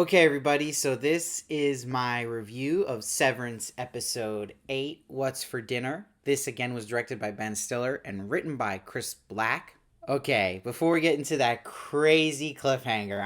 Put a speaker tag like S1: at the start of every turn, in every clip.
S1: Okay, everybody, so this is my review of Severance episode 8, What's for Dinner. This again was directed by Ben Stiller and written by Chris Black. Okay, before we get into that crazy cliffhanger,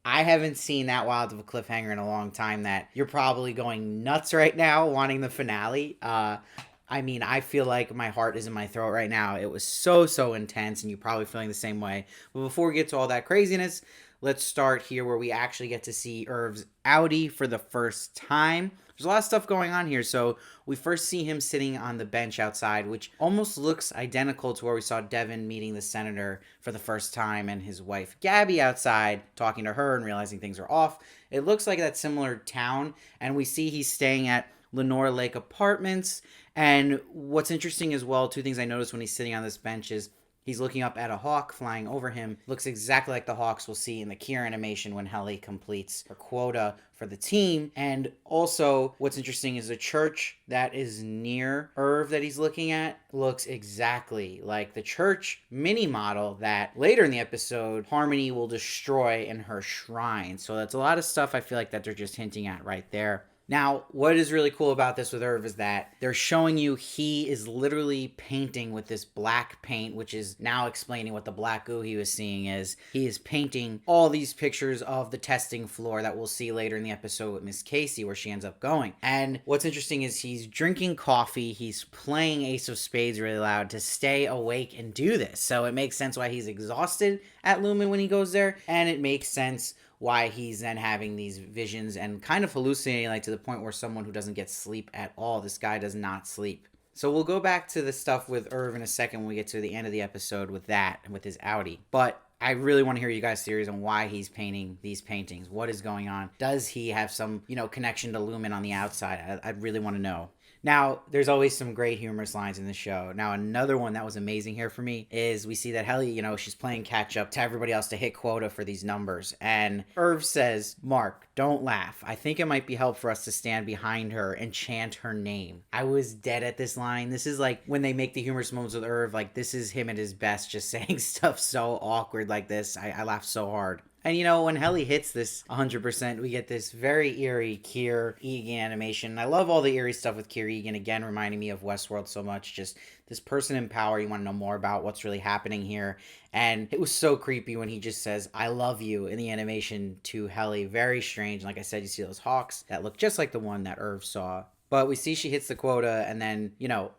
S1: I haven't seen that wild of a cliffhanger in a long time that you're probably going nuts right now wanting the finale. I feel like my heart is in my throat right now. It was so intense, and you're probably feeling the same way. But before we get to all that craziness, let's start here where we actually get to see Irv's outie for the first time. There's a lot of stuff going on here. So we first see him sitting on the bench outside, which almost looks identical to where we saw Devon meeting the senator for the first time and his wife Gabby outside talking to her and realizing things are off. It looks like that similar town, and we see he's staying at Lenore Lake Apartments. And what's interesting as well, two things I noticed when he's sitting on this bench is he's looking up at a hawk flying over him. Looks exactly like the hawks we'll see in the Kier animation when Helly completes her quota for the team. And also, what's interesting is the church that is near Irv that he's looking at looks exactly like the church mini model that later in the episode Harmony will destroy in her shrine. So that's a lot of stuff I feel like that they're just hinting at right there. Now, what is really cool about this with Irv is that they're showing you he is literally painting with this black paint, which is now explaining what the black goo he was seeing is. He is painting all these pictures of the testing floor that we'll see later in the episode with Miss Casey, where she ends up going. And what's interesting is he's drinking coffee, he's playing Ace of Spades really loud to stay awake and do this. So it makes sense why he's exhausted at Lumen when he goes there, and it makes sense why he's then having these visions and kind of hallucinating, like to the point where someone who doesn't get sleep at all. This guy does not sleep. So we'll go back to the stuff with Irv in a second when we get to the end of the episode with that and with his outie. But I really want to hear you guys' theories on why he's painting these paintings. What is going on? Does he have some, connection to Lumen on the outside? I really want to know. Now, there's always some great humorous lines in the show. Now, another one that was amazing here for me is we see that Helly, she's playing catch up to everybody else to hit quota for these numbers. And Irv says, "Mark, don't laugh. I think it might be helpful for us to stand behind her and chant her name." I was dead at this line. This is like when they make the humorous moments with Irv, like this is him at his best, just saying stuff so awkward like this. I laughed so hard. And when Helly hits this 100%, we get this very eerie Kier Egan animation. I love all the eerie stuff with Kier Egan, again, reminding me of Westworld so much. Just this person in power, you want to know more about what's really happening here. And it was so creepy when he just says, "I love you" in the animation to Helly. Very strange. Like I said, you see those hawks that look just like the one that Irv saw. But we see she hits the quota, and then,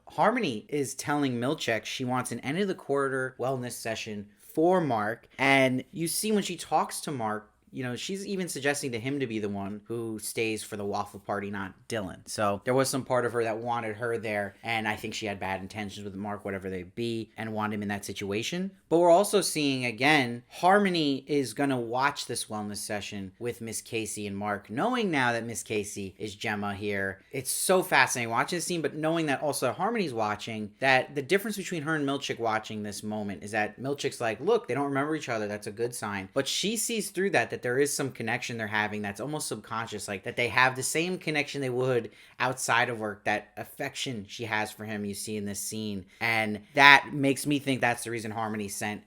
S1: Harmony is telling Milchek she wants an end of the quarter wellness session for Mark. And you see when she talks to Mark, she's even suggesting to him to be the one who stays for the waffle party, not Dylan. So there was some part of her that wanted her there, and I think she had bad intentions with Mark, whatever they be, and wanted him in that situation. But we're also seeing, again, Harmony is going to watch this wellness session with Miss Casey and Mark, knowing now that Miss Casey is Gemma here. It's so fascinating watching this scene, but knowing that also Harmony's watching, that the difference between her and Milchek watching this moment is that Milchek's like, look, they don't remember each other. That's a good sign. But she sees through that there is some connection they're having that's almost subconscious, like that they have the same connection they would outside of work, that affection she has for him you see in this scene. And that makes me think that's the reason Harmony sent,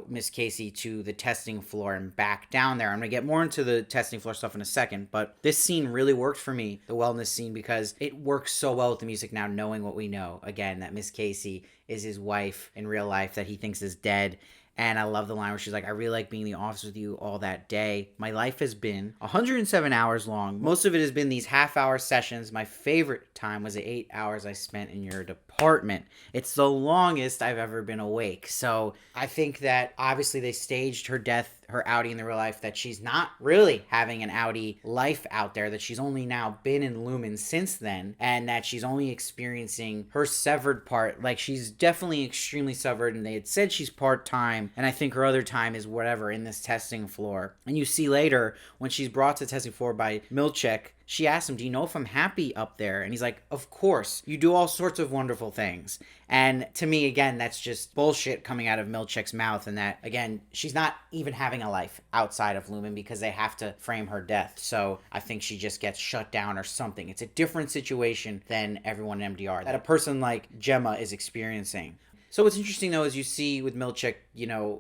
S1: Miss Casey to the testing floor and back down there. I'm going to get more into the testing floor stuff in a second, but this scene really worked for me, the wellness scene, because it works so well with the music now, knowing what we know. Again, that Miss Casey is his wife in real life that he thinks is dead. And I love the line where she's like, "I really like being in the office with you all that day. My life has been 107 hours long. Most of it has been these half-hour sessions. My favorite time was the 8 hours I spent in your department. It's the longest I've ever been awake." So I think that obviously they staged her death, her outie in the real life, that she's not really having an outie life out there, that she's only now been in Lumen since then, and that she's only experiencing her severed part. Like, she's definitely extremely severed, and they had said she's part-time, and I think her other time is whatever in this testing floor. And you see later when she's brought to the testing floor by Milchek, she asks him, "Do you know if I'm happy up there?" And he's like, "Of course. You do all sorts of wonderful things." And to me, again, that's just bullshit coming out of Milchek's mouth. And that, again, she's not even having a life outside of Lumen because they have to frame her death. So I think she just gets shut down or something. It's a different situation than everyone in MDR that a person like Gemma is experiencing. So what's interesting though is you see with Milchick,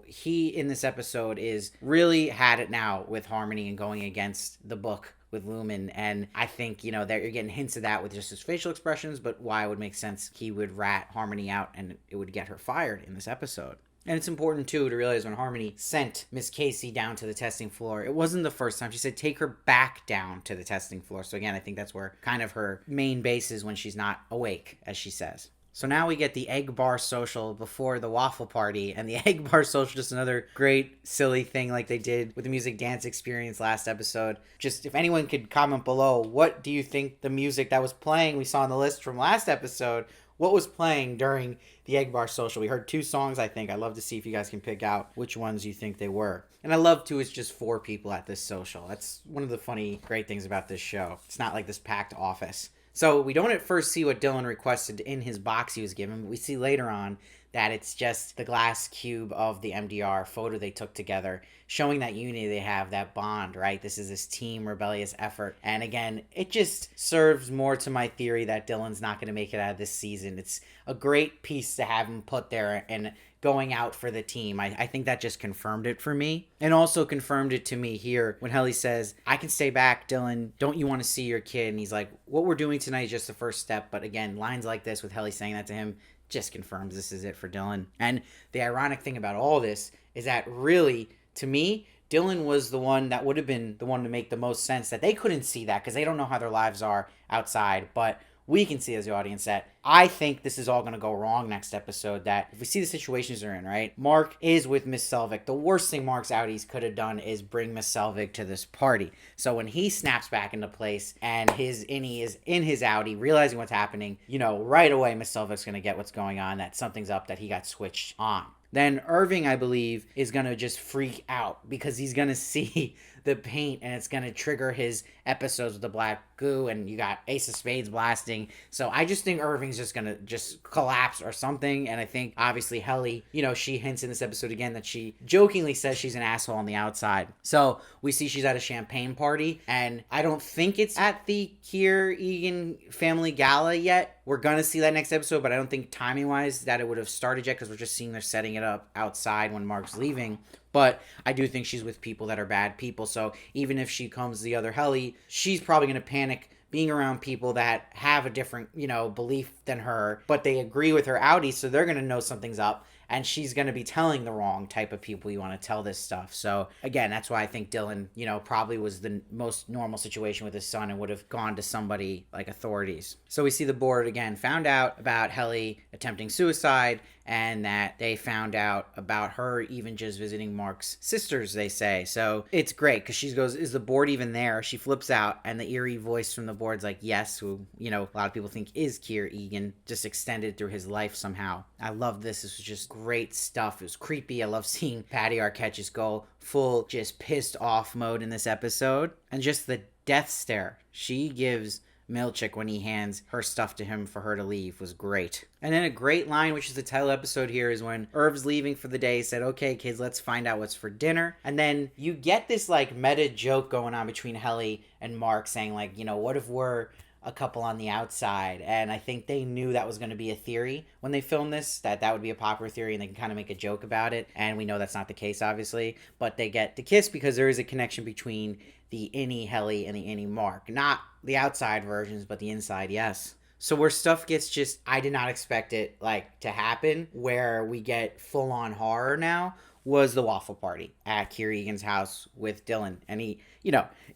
S1: he in this episode is really had it now with Harmony and going against the book with Lumen. And I think, that you're getting hints of that with just his facial expressions, but why it would make sense he would rat Harmony out and it would get her fired in this episode. And it's important, too, to realize when Harmony sent Miss Casey down to the testing floor, it wasn't the first time. She said, take her back down to the testing floor. So, again, I think that's where kind of her main base is when she's not awake, as she says. So now we get the egg bar social before the waffle party. And the egg bar social, just another great, silly thing like they did with the music dance experience last episode. Just if anyone could comment below, what do you think the music that was playing we saw on the list from last episode, what was playing during the Egg Bar Social? We heard 2 songs, I think. I'd love to see if you guys can pick out which ones you think they were. And I love, too, it's just 4 people at this social. That's one of the funny, great things about this show. It's not like this packed office. So we don't at first see what Dylan requested in his box he was given, but we see later on that it's just the glass cube of the MDR photo they took together, showing that unity they have, that bond, right? This is this team rebellious effort. And again, it just serves more to my theory that Dylan's not going to make it out of this season. It's a great piece to have him put there and going out for the team. I think that just confirmed it for me. And also confirmed it to me here when Helly says, I can stay back, Dylan. Don't you want to see your kid? And he's like, what we're doing tonight is just the first step. But again, lines like this with Helly saying that to him just confirms this is it for Dylan. And the ironic thing about all this is that really, to me, Dylan was the one that would have been the one to make the most sense, that they couldn't see that because they don't know how their lives are outside. But we can see as the audience that I think this is all going to go wrong next episode, that if we see the situations they're in, right? Mark is with Miss Selvig. The worst thing Mark's outies could have done is bring Miss Selvig to this party. So when he snaps back into place and his innie is in his outie, realizing what's happening, right away Miss Selvig's going to get what's going on, that something's up, that he got switched on. Then Irving, I believe, is going to just freak out because he's going to see the paint and it's going to trigger his episodes with the black goo, and you got Ace of Spades blasting. So I just think Irving's just going to just collapse or something. And I think obviously Helly, she hints in this episode again that she jokingly says she's an asshole on the outside. So we see she's at a champagne party, and I don't think it's at the Keir Egan family gala yet. We're going to see that next episode, but I don't think timing-wise that it would have started yet because we're just seeing they're setting it up outside when Mark's leaving. But I do think she's with people that are bad people. So even if she comes the other Helly, she's probably going to panic being around people that have a different, belief than her, but they agree with her outie, so they're going to know something's up. And she's going to be telling the wrong type of people you want to tell this stuff. So, again, that's why I think Dylan, probably was the most normal situation with his son and would have gone to somebody like authorities. So we see the board, again, found out about Helly attempting suicide, and that they found out about her even just visiting Mark's sisters, they say. So it's great because she goes, is the board even there? She flips out, and the eerie voice from the board's like, yes, who, a lot of people think is Keir Egan, just extended through his life somehow. I love this. This was just great stuff. It was creepy. I love seeing Patty Arquette just go full just pissed off mode in this episode. And just the death stare she gives Milchick when he hands her stuff to him for her to leave was great. And then a great line, which is the title episode here, is when Irv's leaving for the day, he said, okay, kids, let's find out what's for dinner. And then you get this meta joke going on between Helly and Mark saying what if we're a couple on the outside? And I think they knew that was going to be a theory when they filmed this, that would be a popular theory and they can kind of make a joke about it. And we know that's not the case, obviously, but they get the kiss because there is a connection between the innie Helly and the innie Mark. Not the outside versions, but the inside, yes. So where stuff gets just, I did not expect it to happen, where we get full on horror now, was the waffle party at Keir Egan's house with Dylan. And he,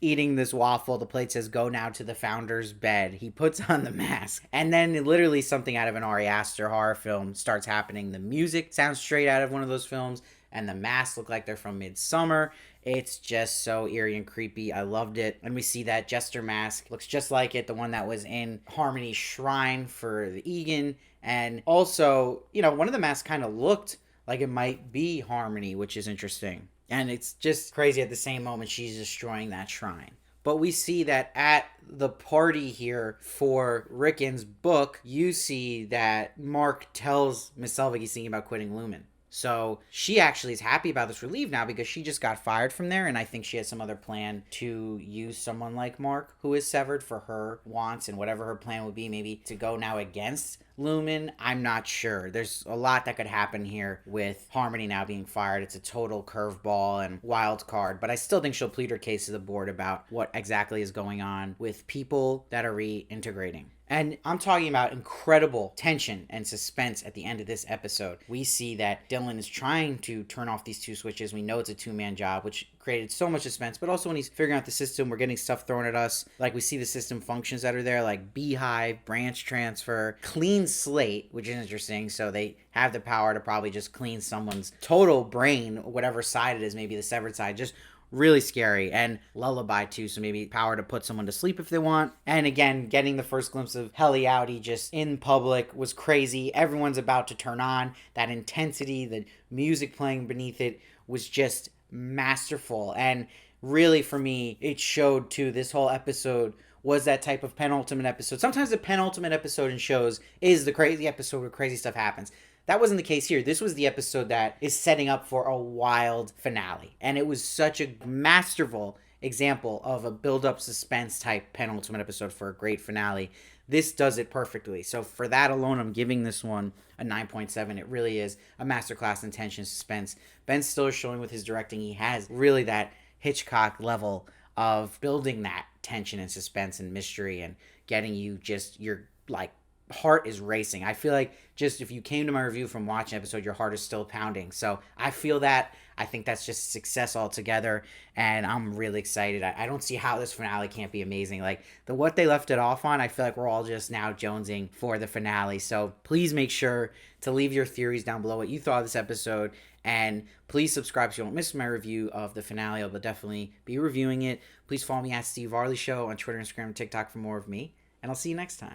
S1: eating this waffle, the plate says, go now to the founder's bed. He puts on the mask. And then literally something out of an Ari Aster horror film starts happening. The music sounds straight out of one of those films, and the masks look like they're from Midsummer. It's just so eerie and creepy. I loved it. And we see that Jester mask looks just like it, the one that was in Harmony's shrine for the Egan. And also, one of the masks kind of looked like it might be Harmony, which is interesting. And it's just crazy at the same moment she's destroying that shrine. But we see that at the party here for Ricken's book, you see that Mark tells Miss Selvig he's thinking about quitting Lumen. So she actually is happy about this relief now because she just got fired from there, and I think she has some other plan to use someone like Mark, who is severed, for her wants and whatever her plan would be, maybe to go now against Lumen. I'm not sure. There's a lot that could happen here with Harmony now being fired. It's a total curveball and wild card, but I still think she'll plead her case to the board about what exactly is going on with people that are reintegrating. And I'm talking about incredible tension and suspense at the end of this episode. We see that Dylan is trying to turn off these two switches. We know it's a two-man job, which created so much suspense. But also when he's figuring out the system, we're getting stuff thrown at us. Like we see the system functions that are there, like beehive, branch transfer, clean slate, which is interesting. So they have the power to probably just clean someone's total brain, whatever side it is, maybe the severed side, just really scary. And lullaby too, so maybe power to put someone to sleep if they want. And again, getting the first glimpse of Helly Outy just in public was crazy. Everyone's about to turn on. That intensity, the music playing beneath it was just masterful. And really for me, it showed too, this whole episode was that type of penultimate episode. Sometimes the penultimate episode in shows is the crazy episode where crazy stuff happens. That wasn't the case here. This was the episode that is setting up for a wild finale. And it was such a masterful example of a build-up suspense type penultimate episode for a great finale. This does it perfectly. So for that alone, I'm giving this one a 9.7. It really is a masterclass in tension and suspense. Ben Stiller showing with his directing, he has really that Hitchcock level of building that tension and suspense and mystery and getting you just, your like heart is racing. I feel like just if you came to my review from watching episode, your heart is still pounding. So I feel that. I think that's just success altogether, and I'm really excited. I don't see how this finale can't be amazing. Like what they left it off on, I feel like we're all just now jonesing for the finale. So please make sure to leave your theories down below, what you thought of this episode, and please subscribe so you won't miss my review of the finale. I'll definitely be reviewing it. Please follow me at Steve Varley Show on Twitter, Instagram, and TikTok for more of me, and I'll see you next time.